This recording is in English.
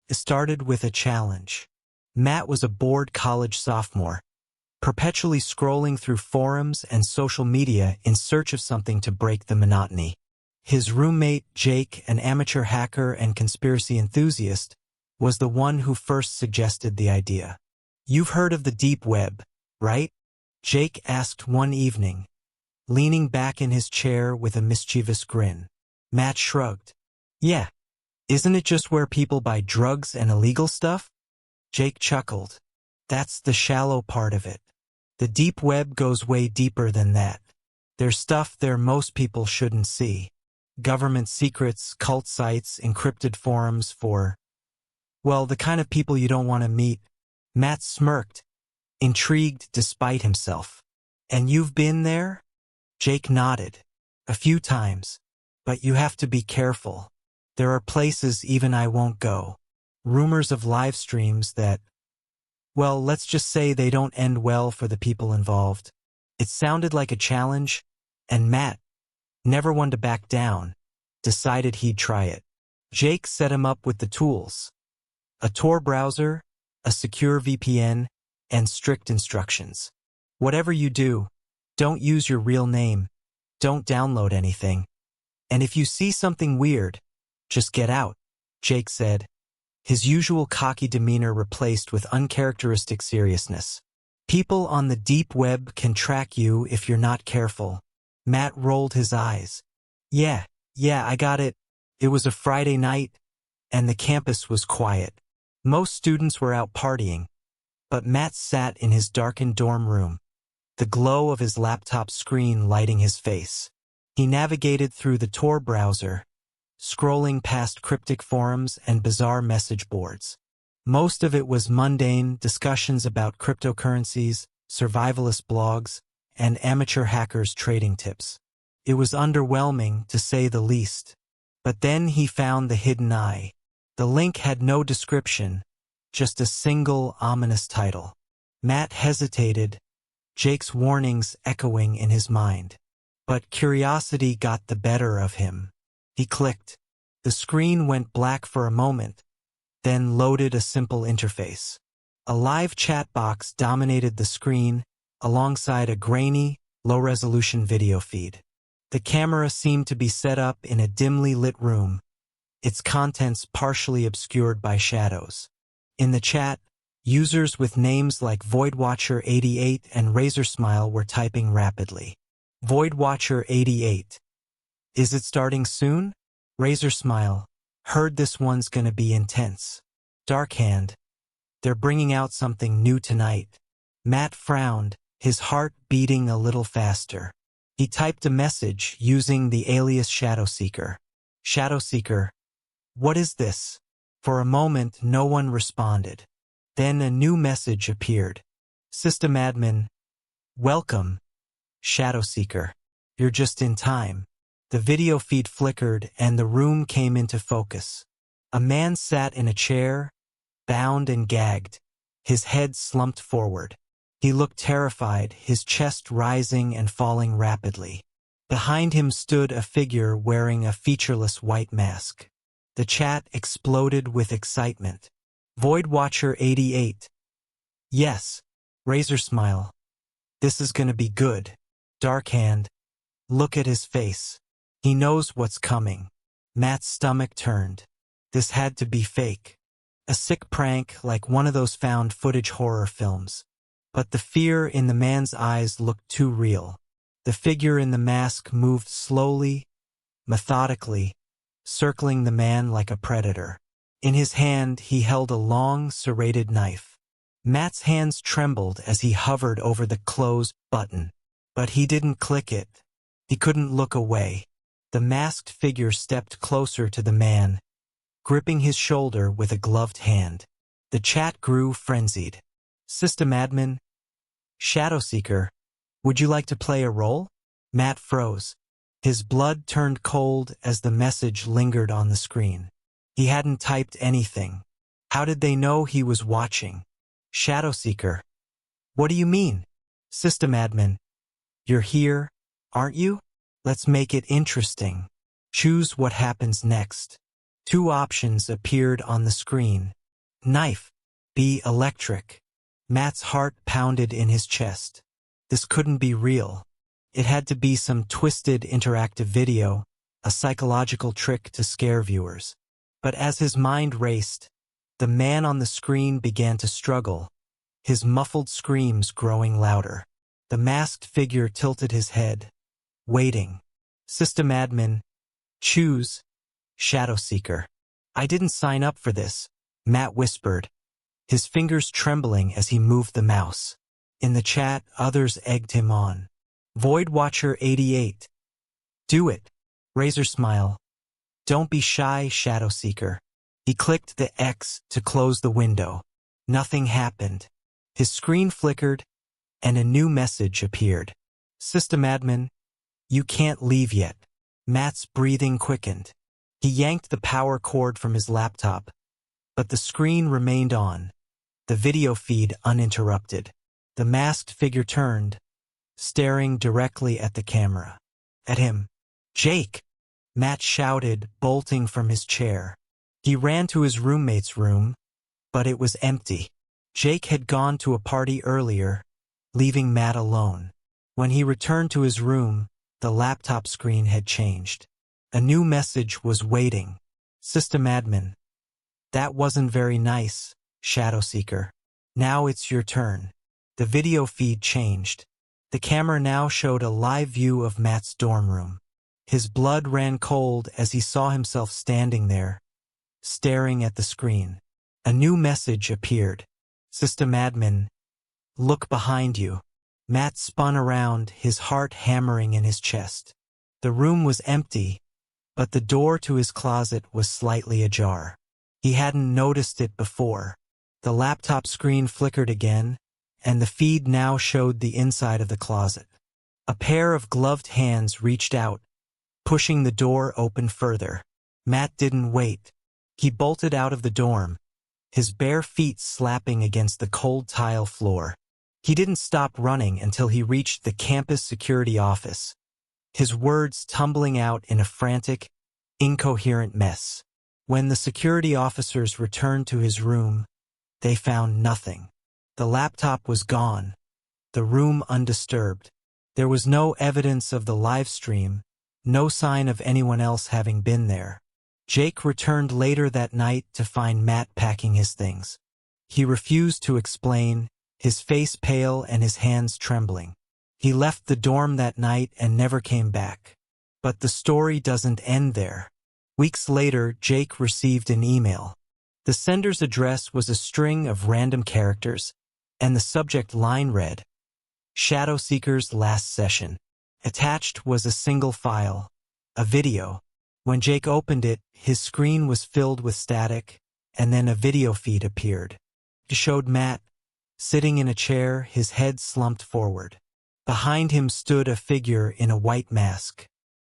It started with a challenge. Matt was a bored college sophomore, perpetually scrolling through forums and social media in search of something to break the monotony. His roommate, Jake, an amateur hacker and conspiracy enthusiast, was the one who first suggested the idea. "You've heard of the deep web, right?" Jake asked one evening, leaning back in his chair with a mischievous grin. Matt shrugged. "Yeah. Isn't it just where people buy drugs and illegal stuff?" Jake chuckled. "That's the shallow part of it. The deep web goes way deeper than that. There's stuff there most people shouldn't see. Government secrets, cult sites, encrypted forums for, well, the kind of people you don't want to meet." Matt smirked, intrigued despite himself. "And you've been there?" Jake nodded. "A few times. But you have to be careful. There are places even I won't go. Rumors of live streams that, well, let's just say they don't end well for the people involved." It sounded like a challenge, and Matt, never one to back down, decided he'd try it. Jake set him up with the tools: a Tor browser, a secure VPN, and strict instructions. "Whatever you do, don't use your real name, don't download anything, and if you see something weird, just get out," Jake said, his usual cocky demeanor replaced with uncharacteristic seriousness. "People on the deep web can track you if you're not careful." Matt rolled his eyes. Yeah, I got it. It was a Friday night, and the campus was quiet. Most students were out partying, but Matt sat in his darkened dorm room, the glow of his laptop screen lighting his face. He navigated through the Tor browser, scrolling past cryptic forums and bizarre message boards. Most of it was mundane discussions about cryptocurrencies, survivalist blogs, and amateur hackers' trading tips. It was underwhelming, to say the least. But then he found the hidden eye. The link had no description, just a single ominous title. Matt hesitated, Jake's warnings echoing in his mind. But curiosity got the better of him. He clicked. The screen went black for a moment, then loaded a simple interface. A live chat box dominated the screen, alongside a grainy, low-resolution video feed. The camera seemed to be set up in a dimly lit room, its contents partially obscured by shadows. In the chat, users with names like VoidWatcher88 and RazorSmile were typing rapidly. VoidWatcher88. "Is it starting soon?" RazorSmile. "Heard this one's gonna be intense." Darkhand. "They're bringing out something new tonight." Matt frowned, his heart beating a little faster. He typed a message using the alias Shadowseeker. "Shadowseeker, what is this?" For a moment, no one responded. Then a new message appeared. "SystemAdmin. Welcome, Shadowseeker. You're just in time." The video feed flickered and the room came into focus. A man sat in a chair, bound and gagged, his head slumped forward. He looked terrified, his chest rising and falling rapidly. Behind him stood a figure wearing a featureless white mask. The chat exploded with excitement. VoidWatcher88. "Yes, RazorSmile. This is gonna be good." Darkhand. "Look at his face. He knows what's coming." Matt's stomach turned. This had to be fake. A sick prank like one of those found footage horror films. But the fear in the man's eyes looked too real. The figure in the mask moved slowly, methodically, circling the man like a predator. In his hand, he held a long, serrated knife. Matt's hands trembled as he hovered over the close button. But he didn't click it. He couldn't look away. The masked figure stepped closer to the man, gripping his shoulder with a gloved hand. The chat grew frenzied. "SystemAdmin. Shadowseeker. Would you like to play a role?" Matt froze. His blood turned cold as the message lingered on the screen. He hadn't typed anything. How did they know he was watching? "Shadowseeker. What do you mean?" "SystemAdmin. You're here, aren't you? Let's make it interesting. Choose what happens next." Two options appeared on the screen. Knife. B. Electric. Matt's heart pounded in his chest. This couldn't be real. It had to be some twisted interactive video, a psychological trick to scare viewers. But as his mind raced, the man on the screen began to struggle, his muffled screams growing louder. The masked figure tilted his head, waiting. SystemAdmin. Choose. Shadow Seeker. I didn't sign up for this, Matt whispered, his fingers trembling as he moved the mouse. In the chat, others egged him on. Void Watcher 88. Do it. Razor Smile. Don't be shy, Shadow Seeker. He clicked the X to close the window. Nothing happened. His screen flickered, and a new message appeared. SystemAdmin. You can't leave yet. Matt's breathing quickened. He yanked the power cord from his laptop, but the screen remained on, the video feed uninterrupted. The masked figure turned, staring directly at the camera. At him. Jake! Matt shouted, bolting from his chair. He ran to his roommate's room, but it was empty. Jake had gone to a party earlier, leaving Matt alone. When he returned to his room, the laptop screen had changed. A new message was waiting. SystemAdmin. That wasn't very nice, Shadow Seeker. Now it's your turn. The video feed changed. The camera now showed a live view of Matt's dorm room. His blood ran cold as he saw himself standing there, staring at the screen. A new message appeared. SystemAdmin. Look behind you. Matt spun around, his heart hammering in his chest. The room was empty, but the door to his closet was slightly ajar. He hadn't noticed it before. The laptop screen flickered again, and the feed now showed the inside of the closet. A pair of gloved hands reached out, pushing the door open further. Matt didn't wait. He bolted out of the dorm, his bare feet slapping against the cold tile floor. He didn't stop running until he reached the campus security office, his words tumbling out in a frantic, incoherent mess. When the security officers returned to his room, they found nothing. The laptop was gone, the room undisturbed. There was no evidence of the live stream, no sign of anyone else having been there. Jake returned later that night to find Matt packing his things. He refused to explain, his face pale and his hands trembling. He left the dorm that night and never came back. But the story doesn't end there. Weeks later, Jake received an email. The sender's address was a string of random characters, and the subject line read, Shadow Seeker's last session. Attached was a single file, a video. When Jake opened it, his screen was filled with static, and then a video feed appeared. It showed Matt, sitting in a chair, his head slumped forward. Behind him stood a figure in a white mask.